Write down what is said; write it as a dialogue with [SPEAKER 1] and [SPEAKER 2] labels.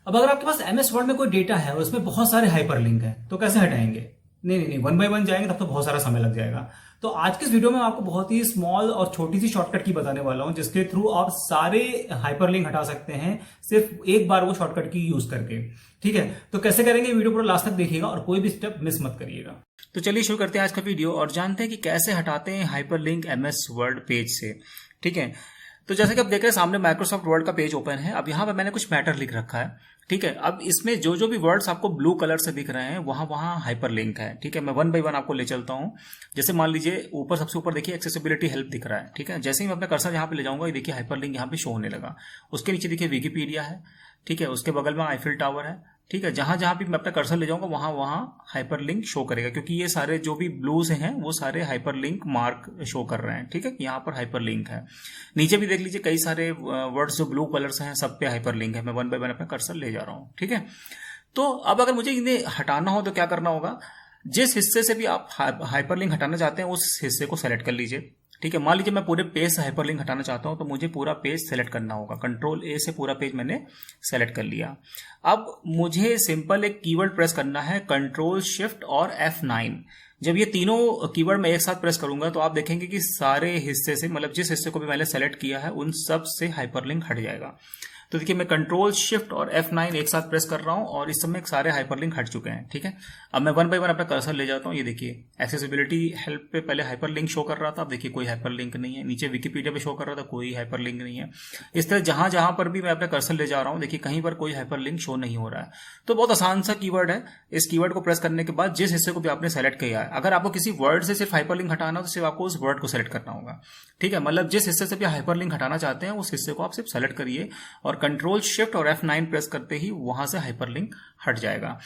[SPEAKER 1] अब अगर आपके पास एमएस वर्ड में कोई डेटा है और उसमें बहुत सारे हाइपरलिंक हैं तो कैसे हटाएंगे? नहीं, वन बाय वन जाएंगे तब तो बहुत सारा समय लग जाएगा। तो आज के इस वीडियो में मैं आपको बहुत ही स्मॉल और छोटी सी शॉर्टकट की बताने वाला हूं जिसके थ्रू आप सारे हाइपरलिंक हटा सकते हैं सिर्फ एक बार वो शॉर्टकट की यूज करके। ठीक है, तो कैसे करेंगे वीडियो पूरा लास्ट तक देखिएगा और कोई भी स्टेप मिस मत करिएगा। तो चलिए शुरू करते हैं आज का वीडियो और जानते हैं कि कैसे हटाते हैं हाइपरलिंक एमएस वर्ड पेज से। ठीक है, तो जैसे कि आप देख रहे हैं सामने माइक्रोसॉफ्ट वर्ड का पेज ओपन है। अब यहाँ पर मैंने कुछ मैटर लिख रखा है। ठीक है, अब इसमें जो जो भी वर्ड्स आपको ब्लू कलर से दिख रहे हैं वहां वहां हाइपरलिंक है। ठीक है, मैं वन बाय वन आपको ले चलता हूं। जैसे मान लीजिए ऊपर सबसे ऊपर देखिए एक्सेसिबिलिटी हेल्प दिख रहा है। ठीक है, जैसे ही मैं अपना कर्सर यहाँ पे ले जाऊंगा ये देखिए हाइपरलिंक यहाँ पे शो होने लगा। उसके नीचे देखिए विकिपीडिया है। ठीक है, उसके बगल में आईफिल टावर है। ठीक है, जहां जहां भी मैं अपना कर्सर ले जाऊंगा वहां वहां हाइपरलिंक शो करेगा, क्योंकि ये सारे जो भी ब्लूज हैं वो सारे हाइपरलिंक मार्क शो कर रहे हैं। ठीक है, यहाँ पर हाइपरलिंक है। नीचे भी देख लीजिए कई सारे वर्ड्स जो ब्लू कलर से हैं सब पे हाइपरलिंक है। मैं वन बाय वन अपना कर्सर ले जा रहा हूँ। ठीक है, तो अब अगर मुझे इन्हें हटाना हो तो क्या करना होगा? जिस हिस्से से भी आप हाइपरलिंक हटाना चाहते हैं उस हिस्से को सेलेक्ट कर लीजिए। ठीक है, मान लीजिए मैं पूरे पेज से हाइपरलिंक हटाना चाहता हूं तो मुझे पूरा पेज सेलेक्ट करना होगा। कंट्रोल ए से पूरा पेज मैंने सेलेक्ट कर लिया। अब मुझे सिंपल एक कीवर्ड प्रेस करना है, कंट्रोल शिफ्ट और F9। जब ये तीनों कीवर्ड मैं एक साथ प्रेस करूंगा तो आप देखेंगे कि सारे हिस्से से, मतलब जिस हिस्से को भी मैंने सेलेक्ट किया है उन सब से हाइपरलिंक हट जाएगा। तो देखिए मैं कंट्रोल शिफ्ट और F9 एक साथ प्रेस कर रहा हूं और इस समय सारे हाइपरलिंक हट चुके हैं। ठीक है, अब मैं वन बाय वन अपना कर्सर ले जाता हूं। ये देखिए एक्सेसिबिलिटी हेल्प पे पहले हाइपरलिंक शो कर रहा था, अब देखिए कोई हाइपरलिंक नहीं है। नीचे विकिपीडिया पे शो कर रहा था, कोई हाइपरलिंक नहीं है। इस तरह जहां जहां पर भी मैं अपना कर्सर ले जा रहा हूं देखिए कहीं पर कोई हाइपरलिंक शो नहीं हो रहा है। तो बहुत आसान सा कीवर्ड है। इस कीवर्ड को प्रेस करने के बाद जिस हिस्से को भी आपने सेलेक्ट किया है, अगर आपको किसी वर्ड से सिर्फ हाइपरलिंक हटाना हो तो सिर्फ आपको उस वर्ड को सेलेक्ट करना होगा। ठीक है, मतलब जिस हिस्से से भी हाइपरलिंक हटाना चाहते हैं उस हिस्से को आप सिर्फ सेलेक्ट करिए और कंट्रोल शिफ्ट और F9 प्रेस करते ही वहां से हाइपरलिंक हट जाएगा।